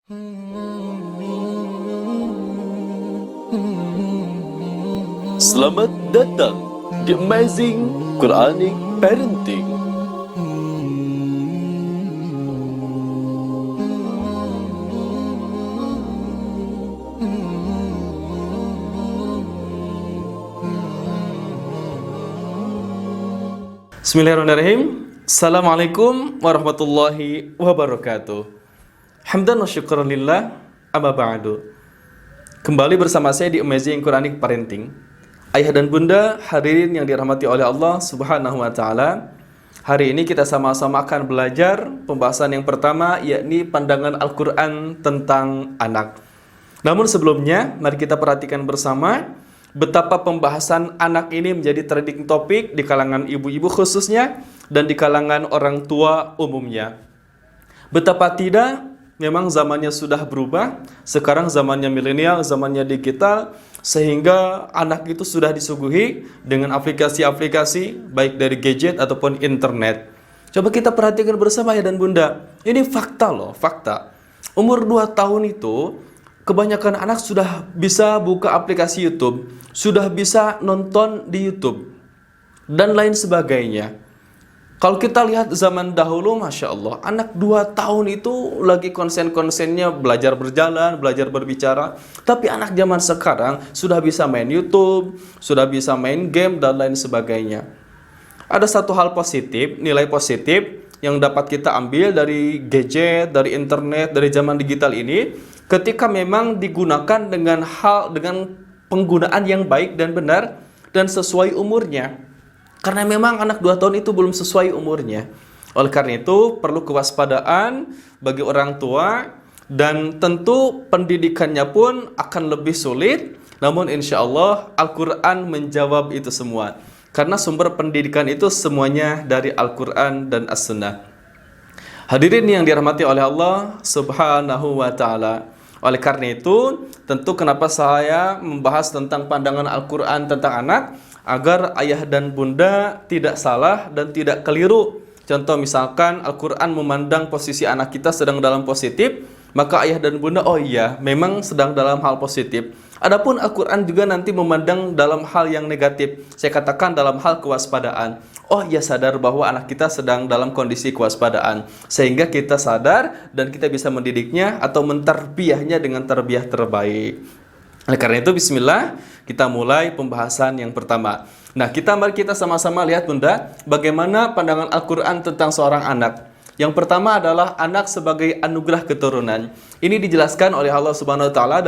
Selamat datang di Amazing Quranic Parenting. Bismillahirrahmanirrahim. Assalamualaikum warahmatullahi wabarakatuh. Hamdan wa syukran lillah, amma ba'du. Kembali bersama saya di Amazing Quranic Parenting. Ayah dan bunda hadirin yang dirahmati oleh Allah Subhanahu wa taala. Hari ini kita sama-sama akan belajar pembahasan yang pertama, yakni pandangan Al-Qur'an tentang anak. Namun sebelumnya, mari kita perhatikan bersama betapa pembahasan anak ini menjadi trending topik di kalangan ibu-ibu khususnya dan di kalangan orang tua umumnya. Betapa tidak, memang zamannya sudah berubah. Sekarang zamannya milenial, zamannya digital, sehingga anak itu sudah disuguhi dengan aplikasi-aplikasi baik dari gadget ataupun internet. Coba kita perhatikan bersama ya dan bunda. Ini fakta loh, fakta. Umur 2 tahun itu kebanyakan anak sudah bisa buka aplikasi YouTube, sudah bisa nonton di YouTube, dan lain sebagainya. Kalau kita lihat zaman dahulu, Masya Allah, anak 2 tahun itu lagi konsen-konsennya belajar berjalan, belajar berbicara. Tapi anak zaman sekarang sudah bisa main YouTube, sudah bisa main game, dan lain sebagainya. Ada satu hal positif, nilai positif yang dapat kita ambil dari gadget, dari internet, dari zaman digital ini, ketika memang digunakan dengan penggunaan yang baik dan benar dan sesuai umurnya. Karena memang anak 2 tahun itu belum sesuai umurnya. Oleh karena itu perlu kewaspadaan bagi orang tua, dan tentu pendidikannya pun akan lebih sulit. Namun insya Allah Al-Quran menjawab itu semua. Karena sumber pendidikan itu semuanya dari Al-Quran dan As-Sunnah. Hadirin yang dirahmati oleh Allah Subhanahu wa ta'ala. Oleh karena itu, tentu kenapa saya membahas tentang pandangan Al-Quran tentang anak, agar ayah dan bunda tidak salah dan tidak keliru. Contoh misalkan Al-Quran memandang posisi anak kita sedang dalam positif, maka ayah dan bunda, oh iya, memang sedang dalam hal positif. Adapun Al-Quran juga nanti memandang dalam hal yang negatif. Saya katakan dalam hal kewaspadaan. Oh iya, sadar bahwa anak kita sedang dalam kondisi kewaspadaan, sehingga kita sadar dan kita bisa mendidiknya atau mentarbiyahnya dengan tarbiyah terbaik. Oleh karena itu, bismillah, kita mulai pembahasan yang pertama. Nah, mari kita sama-sama lihat bunda, bagaimana pandangan Al-Quran tentang seorang anak. Yang pertama adalah anak sebagai anugerah keturunan. Ini dijelaskan oleh Allah Subhanahu wa taala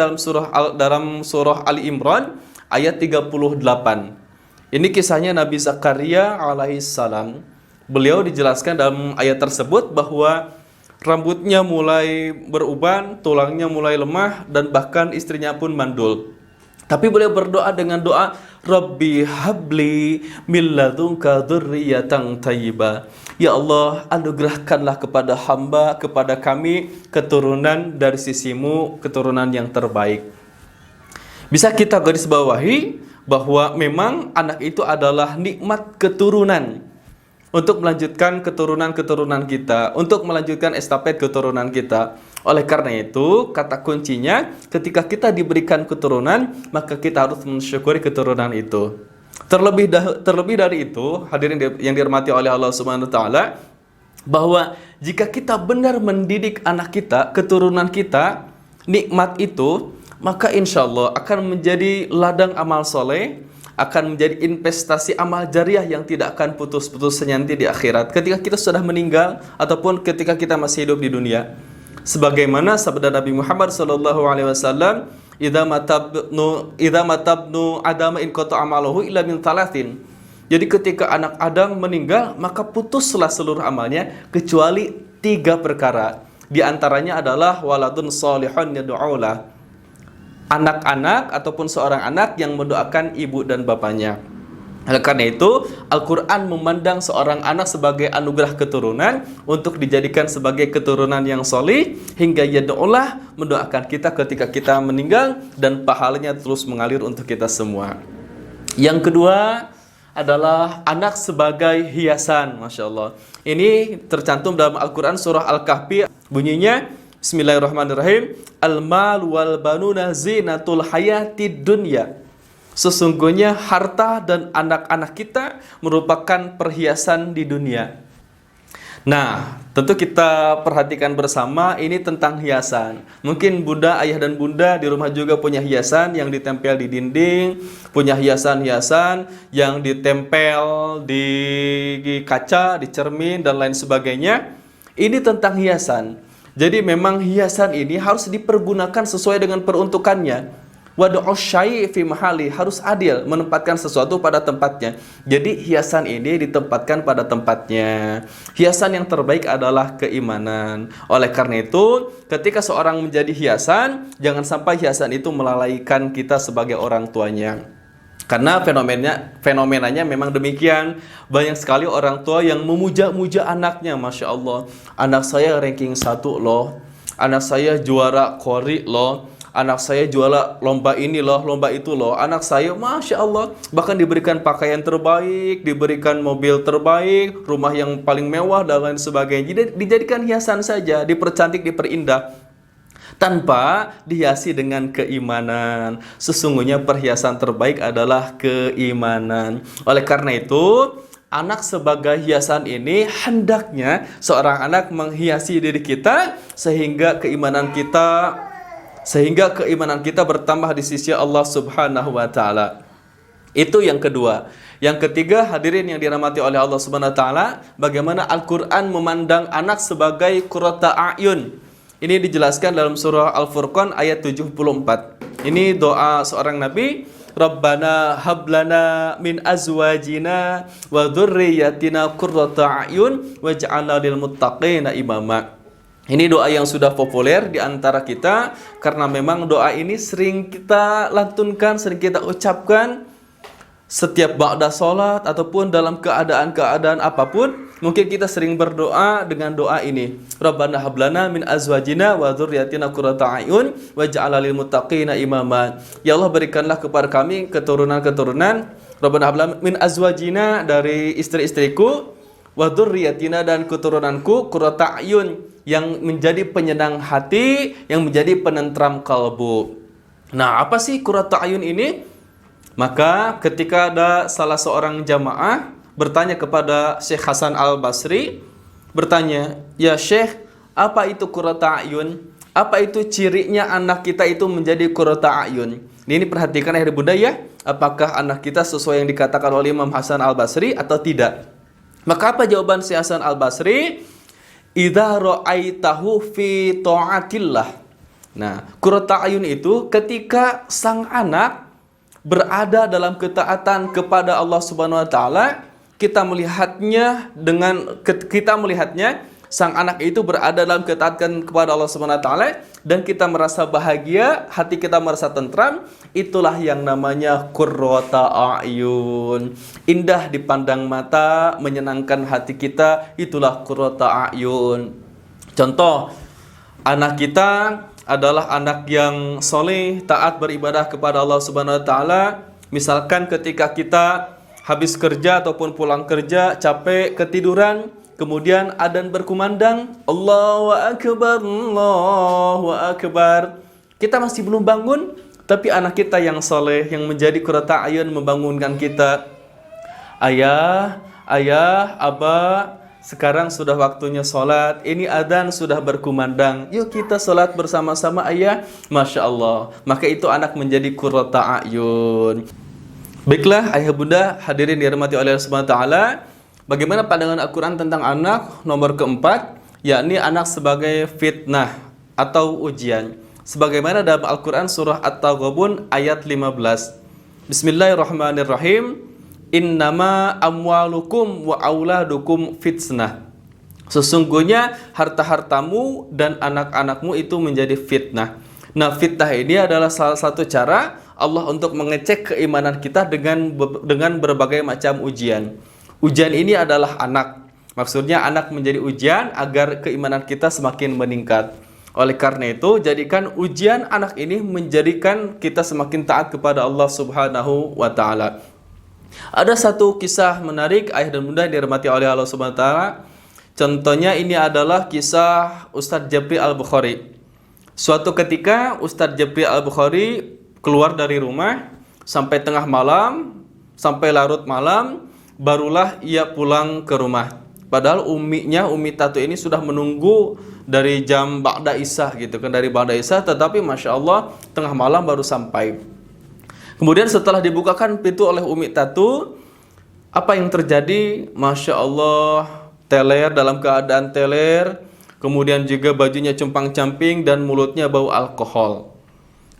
dalam surah Ali Imran ayat 38. Ini kisahnya Nabi Zakaria alaihissalam. Beliau dijelaskan dalam ayat tersebut bahwa rambutnya mulai beruban, tulangnya mulai lemah, dan bahkan istrinya pun mandul. Tapi beliau berdoa dengan doa, Rabbi habli min ladunka dzurriyyatan thayyibah. Ya Allah, anugerahkanlah kepada hamba, kepada kami keturunan dari sisimu, keturunan yang terbaik. Bisa kita garis bawahi bahwa memang anak itu adalah nikmat keturunan untuk melanjutkan keturunan-keturunan kita, untuk melanjutkan estafet keturunan kita. Oleh karena itu, kata kuncinya, ketika kita diberikan keturunan, maka kita harus mensyukuri keturunan itu. Terlebih dari itu, hadirin yang dirahmati oleh Allah Subhanahu wa taala, bahwa jika kita benar mendidik anak kita, keturunan kita, nikmat itu, maka insya Allah akan menjadi ladang amal soleh, akan menjadi investasi amal jariah yang tidak akan putus-putusnya nanti di akhirat, ketika kita sudah meninggal ataupun ketika kita masih hidup di dunia. Sebagaimana sabda Nabi Muhammad SAW, idza matabnu adama in qata amaluhu illa min thalathin. Jadi ketika anak Adam meninggal, maka putuslah seluruh amalnya kecuali 3 perkara. Di antaranya adalah waladun shalihun yad'ulah, anak-anak ataupun seorang anak yang mendoakan ibu dan bapaknya. Oleh karena itu, Al-Quran memandang seorang anak sebagai anugerah keturunan untuk dijadikan sebagai keturunan yang solih, hingga yad'ulah, mendoakan kita ketika kita meninggal, dan pahalanya terus mengalir untuk kita semua. Yang kedua adalah anak sebagai hiasan. Masya Allah. Ini tercantum dalam Al-Quran surah Al-Kahfi, bunyinya, Bismillahirrahmanirrahim. Al-mal wal banuna zinatul hayatid dunya. Sesungguhnya harta dan anak-anak kita merupakan perhiasan di dunia. Nah, tentu kita perhatikan bersama ini tentang hiasan. Mungkin bunda, ayah dan bunda di rumah juga punya hiasan yang ditempel di dinding, punya hiasan-hiasan yang ditempel di kaca, di cermin dan lain sebagainya. Ini tentang hiasan. Jadi memang hiasan ini harus dipergunakan sesuai dengan peruntukannya. Wad'u syai' fi mahali, harus adil menempatkan sesuatu pada tempatnya. Jadi hiasan ini ditempatkan pada tempatnya. Hiasan yang terbaik adalah keimanan. Oleh karena itu, ketika seorang menjadi hiasan, jangan sampai hiasan itu melalaikan kita sebagai orang tuanya. Karena fenomenanya memang demikian. Banyak sekali orang tua yang memuja-muja anaknya. Masya Allah, anak saya ranking 1 loh, anak saya juara Qori loh, anak saya juara lomba ini loh, lomba itu loh. Anak saya, Masya Allah, bahkan diberikan pakaian terbaik, diberikan mobil terbaik, rumah yang paling mewah, dan lain sebagainya. Jadi dijadikan hiasan saja, dipercantik, diperindah, tanpa dihiasi dengan keimanan. Sesungguhnya perhiasan terbaik adalah keimanan. Oleh karena itu, anak sebagai hiasan ini hendaknya seorang anak menghiasi diri kita sehingga keimanan kita bertambah di sisi Allah Subhanahu wa taala. Itu yang kedua. Yang ketiga, hadirin yang dirahmati oleh Allah Subhanahu wa taala, bagaimana Al-Qur'an memandang anak sebagai qurrata a'yun. Ini dijelaskan dalam surah Al-Furqan ayat 74. Ini doa seorang nabi, Rabbana hablana min azwajina wa dzurriyyatina qurrata a'yun waj'alna lil muttaqina imama. Ini doa yang sudah populer di antara kita karena memang doa ini sering kita lantunkan, sering kita ucapkan setiap ba'da sholat ataupun dalam keadaan-keadaan apapun. Mungkin kita sering berdoa dengan doa ini, Rabbana hablana min azwajina wa dzurriyyatina qurrata a'yun waj'alna lil muttaqina imama. Ya Allah, berikanlah kepada kami keturunan-keturunan, Rabbana hablana min azwajina, dari istri-istriku, wa dzurriyyatina, dan keturunanku, qurrata a'yun, yang menjadi penyenang hati, yang menjadi penentram kalbu. Nah, apa sih qurrata a'yun ini? Maka ketika ada salah seorang jamaah bertanya kepada Syekh Hasan Al-Basri, bertanya, "Ya Syekh, apa itu qurrata a'yun? Apa itu cirinya anak kita itu menjadi qurrata a'yun?" Ini perhatikan ya Bunda ya, apakah anak kita sesuai yang dikatakan oleh Imam Hasan Al-Basri atau tidak? Maka apa jawaban Syekh Hasan Al-Basri? Idza ra'aitahu fi ta'atillah. Nah, qurrata a'yun itu ketika sang anak berada dalam ketaatan kepada Allah Subhanahu wa taala, kita melihatnya sang anak itu berada dalam ketaatan kepada Allah Subhanahu wa taala dan kita merasa bahagia, hati kita merasa tentram, itulah yang namanya qurrata a'yun. Indah dipandang mata, menyenangkan hati kita, itulah qurrata a'yun. Contoh, anak kita adalah anak yang soleh, taat beribadah kepada Allah Subhanahu wa taala. Misalkan ketika kita habis kerja ataupun pulang kerja, capek, ketiduran, kemudian adzan berkumandang, Allahu Akbar, Allahu Akbar. Kita masih belum bangun, tapi anak kita yang soleh, yang menjadi qurrata a'yun membangunkan kita. Ayah, abah, sekarang sudah waktunya sholat, ini adzan sudah berkumandang, yuk kita sholat bersama-sama ayah. Masya Allah, maka itu anak menjadi qurrata a'yun. Baiklah ayah bunda hadirin dirahmati oleh Allah Subhanahu wa taala, bagaimana pandangan Al-Quran tentang anak? Nomor keempat, yakni anak sebagai fitnah atau ujian. Sebagaimana dalam Al-Quran surah At-Taghabun ayat 15. Bismillahirrahmanirrahim. Innama amwalukum wa auladukum fitnah. Sesungguhnya harta-hartamu dan anak-anakmu itu menjadi fitnah. Nah, fitnah ini adalah salah satu cara Allah untuk mengecek keimanan kita dengan berbagai macam ujian. Ujian ini adalah anak. Maksudnya anak menjadi ujian agar keimanan kita semakin meningkat. Oleh karena itu, jadikan ujian anak ini menjadikan kita semakin taat kepada Allah Subhanahu wa taala. Ada satu kisah menarik ayah dan bunda yang dirahmati oleh Allah Subhanahu wa taala. Contohnya ini adalah kisah Ustadz Japri Al-Bukhari. Suatu ketika Ustadz Japri Al-Bukhari keluar dari rumah sampai tengah malam, sampai larut malam, barulah ia pulang ke rumah. Padahal Umi Tatu ini sudah menunggu dari jam Ba'da Isya gitu kan, dari Ba'da Isya, tetapi Masya Allah tengah malam baru sampai. Kemudian setelah dibukakan pintu oleh Umi Tatu, apa yang terjadi? Masya Allah, teler dalam keadaan teler, kemudian juga bajunya compang-camping dan mulutnya bau alkohol.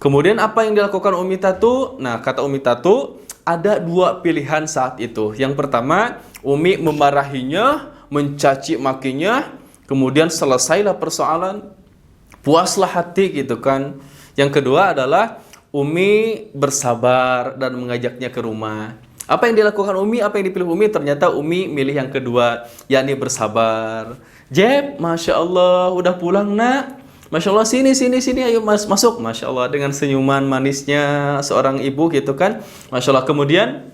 Kemudian apa yang dilakukan Umi Tatu? Nah, kata Umi Tatu, ada dua pilihan saat itu. Yang pertama, Umi memarahinya, mencaci makinya, kemudian selesailah persoalan, puaslah hati gitu kan. Yang kedua adalah Umi bersabar dan mengajaknya ke rumah. Apa yang dilakukan Umi, apa yang dipilih Umi? Ternyata Umi milih yang kedua, yakni bersabar. Jeb, Masya Allah, udah pulang nak. Masya Allah, sini, ayo masuk. Masya Allah, dengan senyuman manisnya seorang ibu gitu kan. Masya Allah, kemudian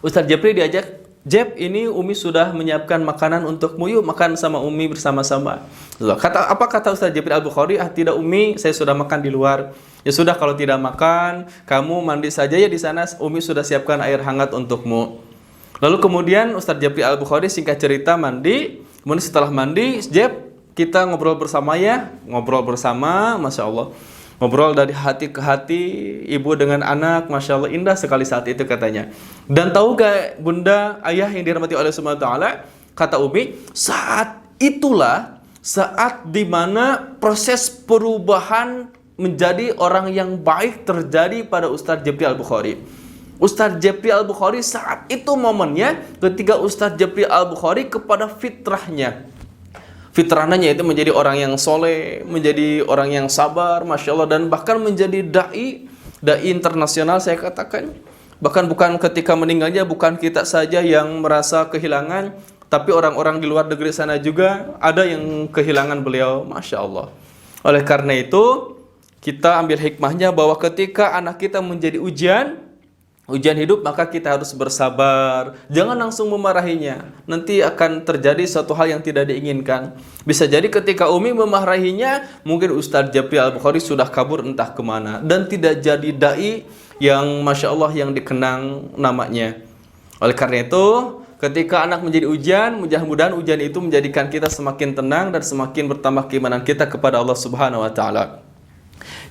Ustadz Japri diajak, Jeb, ini Umi sudah menyiapkan makanan untukmu, yuk makan sama Umi bersama-sama. Apa kata Ustadz Japri Al-Bukhari? Tidak Umi, saya sudah makan di luar. Ya sudah, kalau tidak makan, kamu mandi saja ya di sana. Umi sudah siapkan air hangat untukmu. Lalu kemudian Ustadz Japri Al-Bukhari singkat cerita mandi. Kemudian setelah mandi, Jeb, kita ngobrol bersama ya. Ngobrol bersama, Masya Allah. Ngobrol dari hati ke hati, ibu dengan anak, Masya Allah, indah sekali saat itu katanya. Dan tahu gak bunda, ayah yang dirahmati oleh Subhanahu wa Ta'ala, kata Umi, saat itulah saat dimana proses perubahan menjadi orang yang baik terjadi pada Ustadz Japri Al-Bukhari. Ustadz Japri Al-Bukhari saat itu momennya ketika Ustadz Japri Al-Bukhari kepada fitrahnya. Fitrahnya itu menjadi orang yang soleh, menjadi orang yang sabar, Masya Allah, dan bahkan menjadi da'i internasional saya katakan. Bahkan bukan ketika meninggalnya, bukan kita saja yang merasa kehilangan, tapi orang-orang di luar negeri sana juga ada yang kehilangan beliau, Masya Allah. Oleh karena itu, kita ambil hikmahnya bahwa ketika anak kita menjadi ujian hidup, maka kita harus bersabar. Jangan langsung memarahinya. Nanti akan terjadi suatu hal yang tidak diinginkan. Bisa jadi ketika Umi memarahinya, mungkin Ustadz Japri Al-Bukhari sudah kabur entah kemana. Dan tidak jadi da'i yang Masya Allah yang dikenang namanya. Oleh karena itu, ketika anak menjadi ujian, mudah-mudahan ujian itu menjadikan kita semakin tenang dan semakin bertambah keimanan kita kepada Allah Subhanahu wa Ta'ala.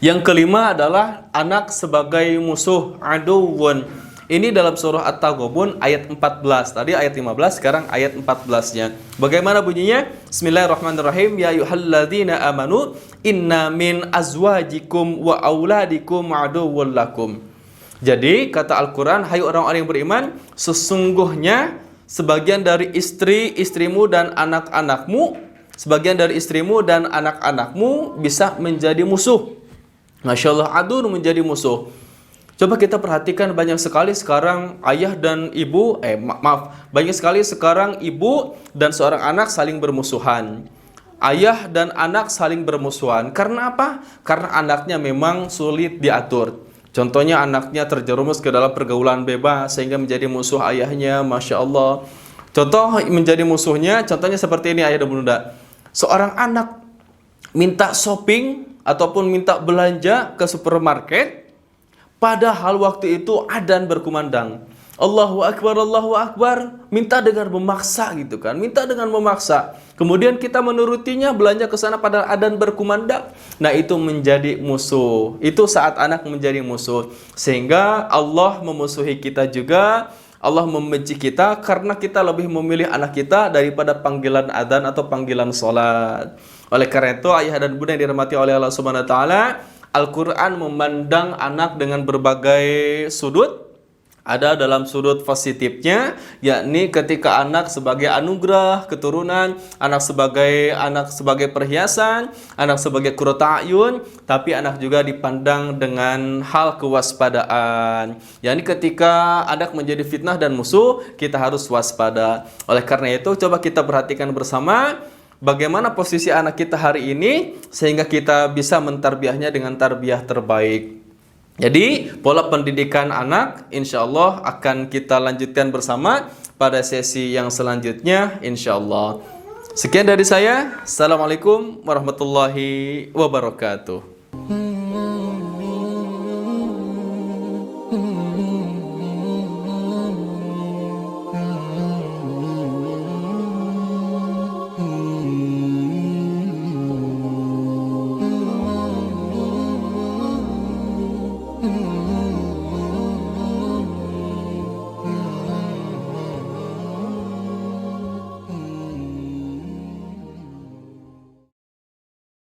Yang kelima adalah anak sebagai musuh, aduwwun. Ini dalam surah At-Taghabun ayat 14. Tadi ayat 15, sekarang ayat 14-nya. Bagaimana bunyinya? Bismillahirrahmanirrahim. Ya ayyuhalladzina amanu inna min azwajikum wa auladikum aduwwun lakum. Jadi kata Al-Quran, hai orang-orang yang beriman, sesungguhnya sebagian dari istrimu dan anak-anakmu, sebagian dari istrimu dan anak-anakmu bisa menjadi musuh. Masya Allah, adun menjadi musuh. Coba kita perhatikan banyak sekali sekarang ayah dan ibu, banyak sekali sekarang ibu dan seorang anak saling bermusuhan. Ayah dan anak saling bermusuhan. Karena apa? Karena anaknya memang sulit diatur. Contohnya anaknya terjerumus ke dalam pergaulan bebas sehingga menjadi musuh ayahnya, Masya Allah. Contoh menjadi musuhnya, contohnya seperti ini ayah dan bunda. Seorang anak minta shopping ataupun minta belanja ke supermarket, padahal waktu itu adzan berkumandang. Allahu Akbar, minta dengan memaksa gitu kan, minta dengan memaksa. Kemudian kita menurutinya, belanja ke sana padahal adzan berkumandang. Nah, itu menjadi musuh. Itu saat anak menjadi musuh. Sehingga Allah memusuhi kita juga, Allah membenci kita karena kita lebih memilih anak kita daripada panggilan adzan atau panggilan sholat. Oleh karena itu, ayah dan bunda yang dirahmati oleh Allah Subhanahu wa Ta'ala, Al-Quran memandang anak dengan berbagai sudut. Ada dalam sudut positifnya, yakni ketika anak sebagai anugerah keturunan, anak sebagai perhiasan, anak sebagai qurrata a'yun, tapi anak juga dipandang dengan hal kewaspadaan. Yakni ketika anak menjadi fitnah dan musuh, kita harus waspada. Oleh karena itu, coba kita perhatikan bersama bagaimana posisi anak kita hari ini sehingga kita bisa mentarbiahnya dengan tarbiyah terbaik. Jadi pola pendidikan anak insya Allah akan kita lanjutkan bersama pada sesi yang selanjutnya insya Allah. Sekian dari saya. Assalamualaikum warahmatullahi wabarakatuh.